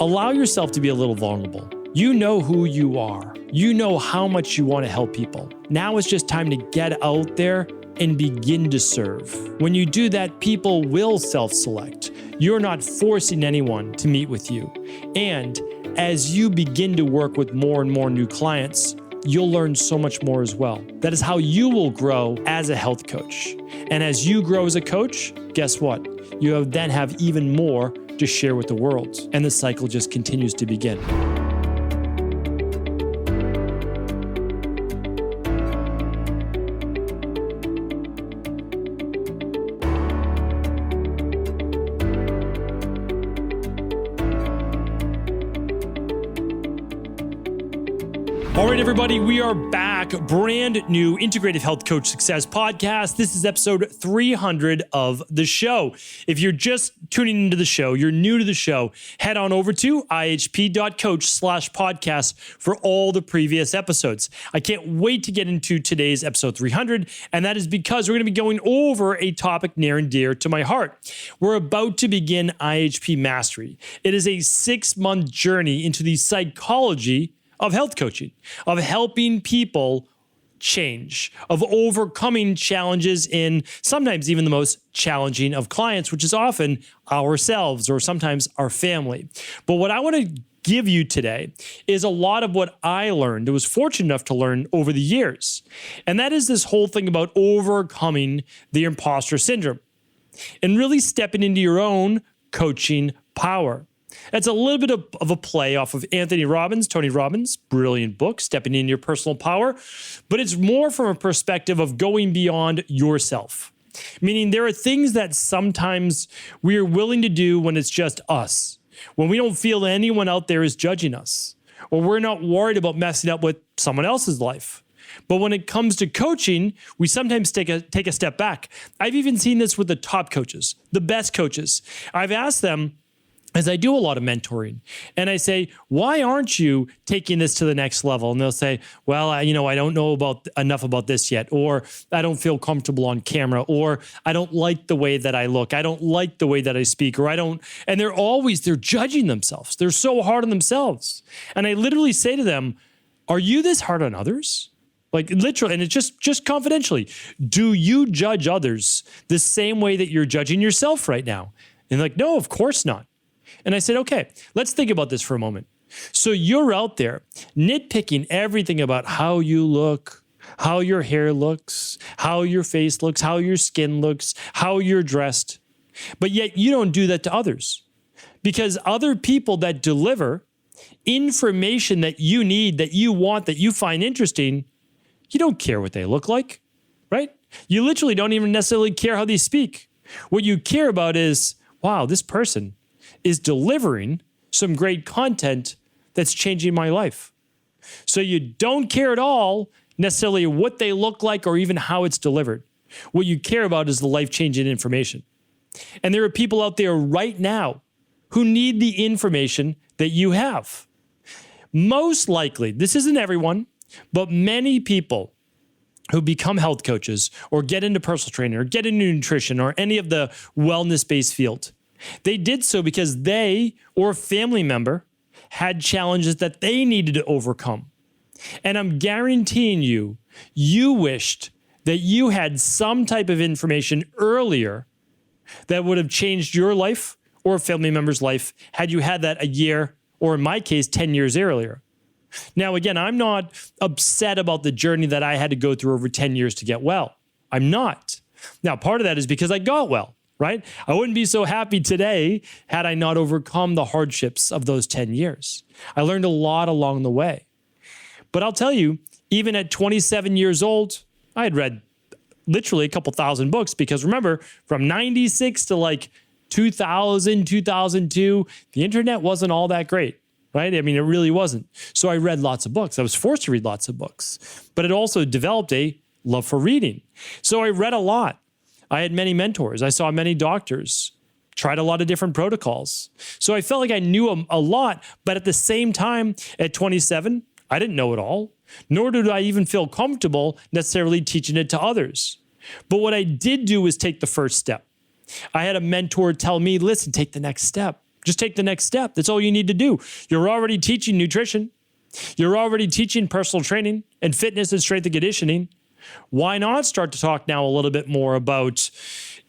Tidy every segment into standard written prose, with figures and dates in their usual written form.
Allow yourself to be a little vulnerable. You know who you are. You know how much you want to help people. Now it's just time to get out there and begin to serve. When you do that, people will self-select. You're not forcing anyone to meet with you. And as you begin to work with more and more new clients, you'll learn so much more as well. That is how you will grow as a health coach. And as you grow as a coach, guess what? You then have even more to share with the world. And the cycle just continues to begin. All right, everybody, we are back. Brand new Integrative Health Coach Success Podcast. This is episode 300 of the show. If you're just tuning into the show, you're new to the show, head on over to ihp.coach/podcast for all the previous episodes. I can't wait to get into today's episode 300, and that is because we're going to be going over a topic near and dear to my heart. We're about to begin IHP Mastery. It is a 6-month journey into the psychology of health coaching, of helping people change, of overcoming challenges in sometimes even the most challenging of clients, which is often ourselves or sometimes our family. But what I want to give you today is a lot of what I learned, I was fortunate enough to learn over the years. And that is this whole thing about overcoming the imposter syndrome and really stepping into your own coaching power. That's a little bit of a play off of Tony Robbins' brilliant book, Stepping Into Your Personal Power, but it's more from a perspective of going beyond yourself. Meaning there are things that sometimes we are willing to do when it's just us, when we don't feel anyone out there is judging us, or we're not worried about messing up with someone else's life. But when it comes to coaching, we sometimes take a step back. I've even seen this with the top coaches, the best coaches. I've asked them, as I do a lot of mentoring, and I say, why aren't you taking this to the next level? And they'll say, well, I don't know enough about this yet, or I don't feel comfortable on camera, or I don't like the way that I look. I don't like the way that I speak, or and they're judging themselves. They're so hard on themselves. And I literally say to them, are you this hard on others? Like literally, and it's just confidentially, do you judge others the same way that you're judging yourself right now? And like, no, of course not. And I said, okay, let's think about this for a moment. So you're out there nitpicking everything about how you look, how your hair looks, how your face looks, how your skin looks, how you're dressed. But yet you don't do that to others, because other people that deliver information that you need, that you want, that you find interesting, you don't care what they look like, right? You literally don't even necessarily care how they speak. What you care about is, wow, this person is delivering some great content that's changing my life. So you don't care at all necessarily what they look like or even how it's delivered. What you care about is the life-changing information. And there are people out there right now who need the information that you have. Most likely, this isn't everyone, but many people who become health coaches or get into personal training or get into nutrition or any of the wellness-based field, they did so because they or a family member had challenges that they needed to overcome. And I'm guaranteeing you, you wished that you had some type of information earlier that would have changed your life or a family member's life had you had that a year, or in my case, 10 years earlier. Now, again, I'm not upset about the journey that I had to go through over 10 years to get well. I'm not. Now, part of that is because I got well. Right? I wouldn't be so happy today had I not overcome the hardships of those 10 years. I learned a lot along the way. But I'll tell you, even at 27 years old, I had read literally a couple thousand books, because remember, from 96 to like 2000, 2002, the internet wasn't all that great, right? I mean, it really wasn't. So I read lots of books. I was forced to read lots of books, but it also developed a love for reading. So I read a lot. I had many mentors. I saw many doctors, tried a lot of different protocols. So I felt like I knew a lot, but at the same time, at 27, I didn't know it all, nor did I even feel comfortable necessarily teaching it to others. But what I did do was take the first step. I had a mentor tell me, listen, take the next step. Just take the next step. That's all you need to do. You're already teaching nutrition. You're already teaching personal training and fitness and strength and conditioning. Why not start to talk now a little bit more about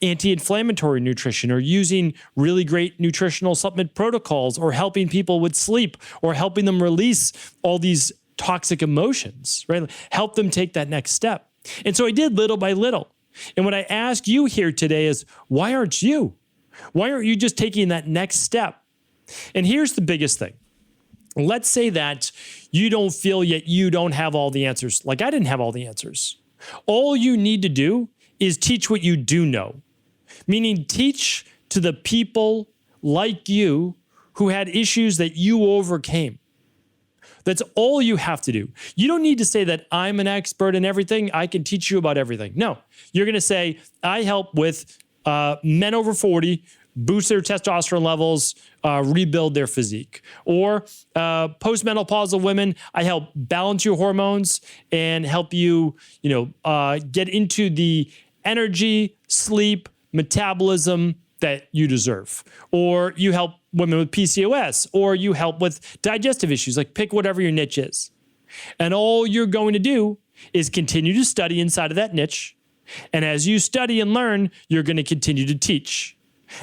anti-inflammatory nutrition, or using really great nutritional supplement protocols, or helping people with sleep, or helping them release all these toxic emotions, right? Help them take that next step. And so I did little by little. And what I ask you here today is, why aren't you? Why aren't you just taking that next step? And here's the biggest thing. Let's say that you don't feel yet you don't have all the answers. Like I didn't have all the answers. All you need to do is teach what you do know, meaning teach to the people like you who had issues that you overcame. That's all you have to do. You don't need to say that I'm an expert in everything. I can teach you about everything. No, you're going to say, I help with men over 40 boost their testosterone levels, rebuild their physique. Or postmenopausal women, I help balance your hormones and help you, get into the energy, sleep, metabolism that you deserve. Or you help women with PCOS, or you help with digestive issues. Like pick whatever your niche is. And all you're going to do is continue to study inside of that niche. And as you study and learn, you're going to continue to teach.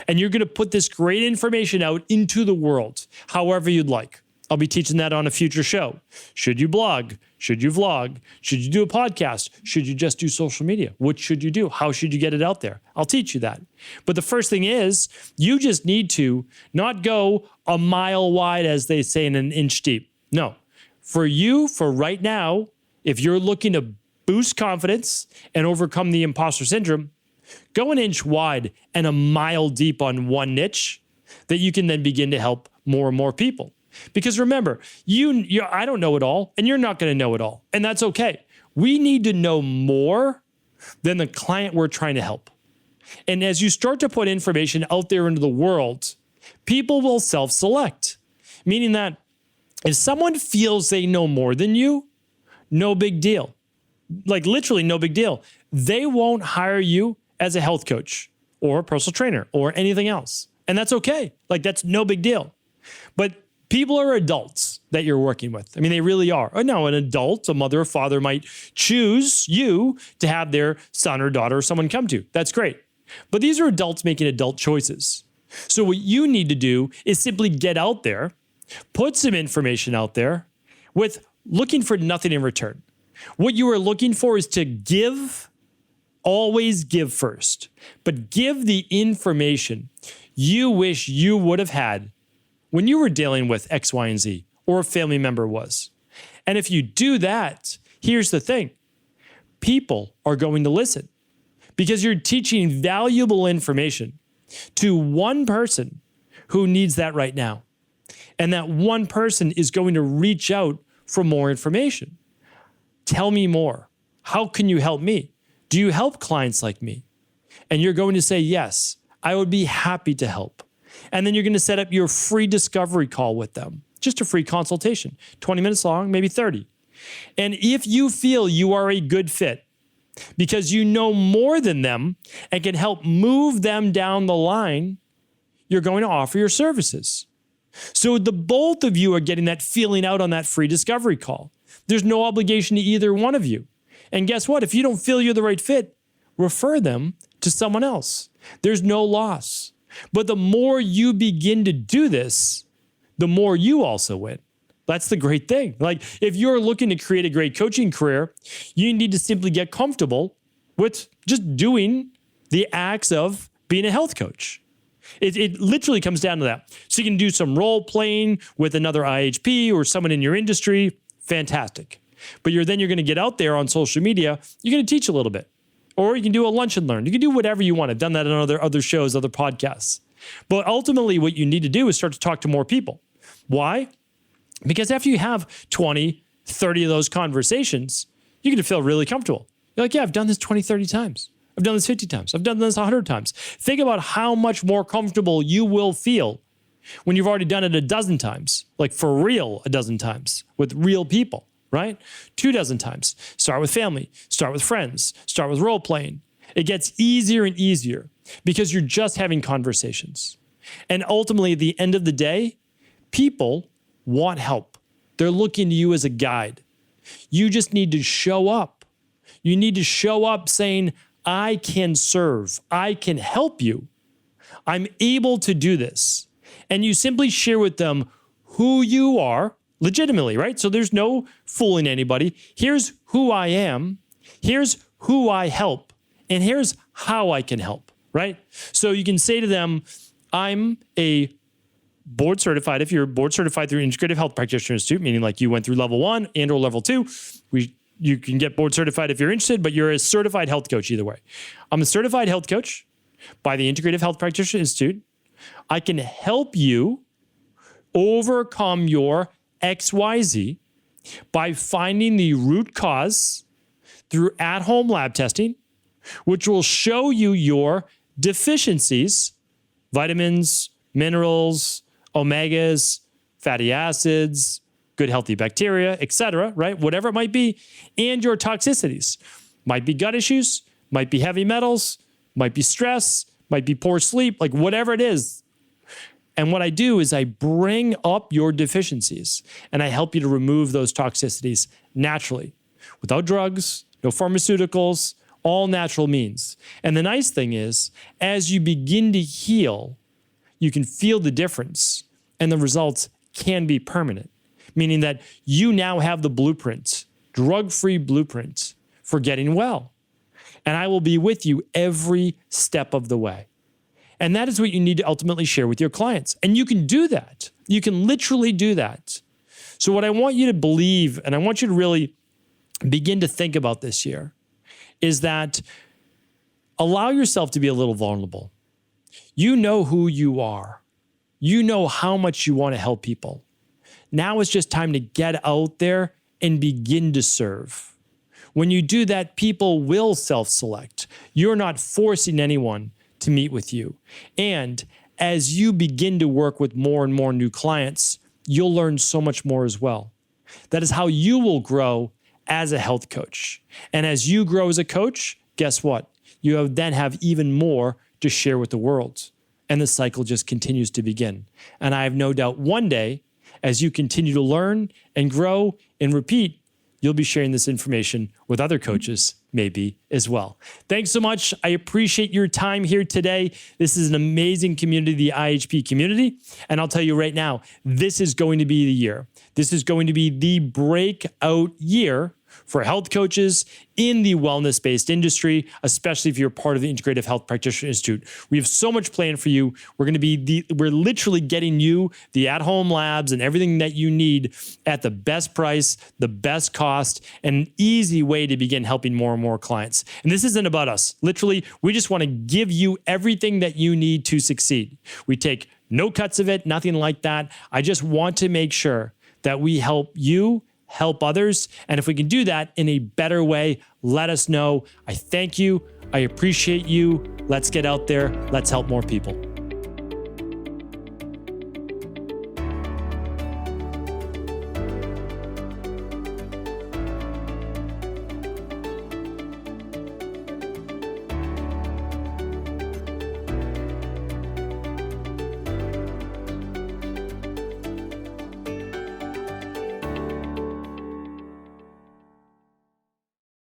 And you're going to put this great information out into the world, however you'd like. I'll be teaching that on a future show. Should you blog? Should you vlog? Should you do a podcast? Should you just do social media? What should you do? How should you get it out there? I'll teach you that. But the first thing is, you just need to not go a mile wide, as they say, and an inch deep. No. For you, for right now, if you're looking to boost confidence and overcome the imposter syndrome, go an inch wide and a mile deep on one niche that you can then begin to help more and more people. Because remember, I don't know it all, and you're not going to know it all. And that's okay. We need to know more than the client we're trying to help. And as you start to put information out there into the world, people will self-select. Meaning that if someone feels they know more than you, no big deal. Like literally no big deal. They won't hire you as a health coach or a personal trainer or anything else. And that's okay. Like that's no big deal. But people are adults that you're working with. I mean, they really are. No, an adult, a mother or father might choose you to have their son or daughter or someone come to. That's great. But these are adults making adult choices. So what you need to do is simply get out there, put some information out there with looking for nothing in return. What you are looking for is to give, always give first, but give the information you wish you would have had when you were dealing with X, Y, and Z, or a family member was. And if you do that, here's the thing. People are going to listen because you're teaching valuable information to one person who needs that right now. And that one person is going to reach out for more information. Tell me more. How can you help me? Do you help clients like me? And you're going to say, yes, I would be happy to help. And then you're going to set up your free discovery call with them, just a free consultation, 20 minutes long, maybe 30. And if you feel you are a good fit because you know more than them and can help move them down the line, you're going to offer your services. So the both of you are getting that feeling out on that free discovery call. There's no obligation to either one of you. And guess what? If you don't feel you're the right fit, refer them to someone else. There's no loss. But the more you begin to do this, the more you also win. That's the great thing. Like if you're looking to create a great coaching career, you need to simply get comfortable with just doing the acts of being a health coach. It literally comes down to that. So you can do some role playing with another IHP or someone in your industry. Fantastic. But you're going to get out there on social media. You're going to teach a little bit. Or you can do a lunch and learn. You can do whatever you want. I've done that on other shows, other podcasts. But ultimately, what you need to do is start to talk to more people. Why? Because after you have 20, 30 of those conversations, you're going to feel really comfortable. You're like, yeah, I've done this 20, 30 times. I've done this 50 times. I've done this 100 times. Think about how much more comfortable you will feel when you've already done it a dozen times, like for real a dozen times with real people. Right? 24 times. Start with family, start with friends, start with role playing. It gets easier and easier because you're just having conversations. And ultimately, at the end of the day, people want help. They're looking to you as a guide. You just need to show up. You need to show up saying, I can serve. I can help you. I'm able to do this. And you simply share with them who you are legitimately, right? So there's no fooling anybody. Here's who I am. Here's who I help. And here's how I can help, right? So you can say to them, I'm a board certified, if you're board certified through Integrative Health Practitioner Institute, meaning like you went through level 1 and or level 2, you can get board certified if you're interested, but you're a certified health coach either way. I'm a certified health coach by the Integrative Health Practitioner Institute. I can help you overcome your XYZ by finding the root cause through at-home lab testing, which will show you your deficiencies, vitamins, minerals, omegas, fatty acids, good healthy bacteria, etc., right? Whatever it might be, and your toxicities. Might be gut issues, might be heavy metals, might be stress, might be poor sleep, like whatever it is. And what I do is I bring up your deficiencies and I help you to remove those toxicities naturally, without drugs, no pharmaceuticals, all natural means. And the nice thing is, as you begin to heal, you can feel the difference and the results can be permanent, meaning that you now have the blueprint, drug-free blueprint for getting well. And I will be with you every step of the way. And that is what you need to ultimately share with your clients. And you can do that. You can literally do that. So what I want you to believe, and I want you to really begin to think about this year, is that allow yourself to be a little vulnerable. You know who you are. You know how much you want to help people. Now it's just time to get out there and begin to serve. When you do that, people will self-select. You're not forcing anyone to meet with you. And as you begin to work with more and more new clients, you'll learn so much more as well. That is how you will grow as a health coach. And as you grow as a coach, guess what? You then have even more to share with the world. And the cycle just continues to begin. And I have no doubt one day, as you continue to learn and grow and repeat, you'll be sharing this information with other coaches maybe as well. Thanks so much. I appreciate your time here today. This is an amazing community, the IHP community. And I'll tell you right now, this is going to be the year. This is going to be the breakout year for health coaches in the wellness-based industry, especially if you're part of the Integrative Health Practitioner Institute. We have so much planned for you. We're literally getting you the at-home labs and everything that you need at the best price, the best cost, and an easy way to begin helping more and more clients. And this isn't about us. Literally, we just want to give you everything that you need to succeed. We take no cuts of it, nothing like that. I just want to make sure that we help you help others. And if we can do that in a better way, let us know. I thank you. I appreciate you. Let's get out there. Let's help more people.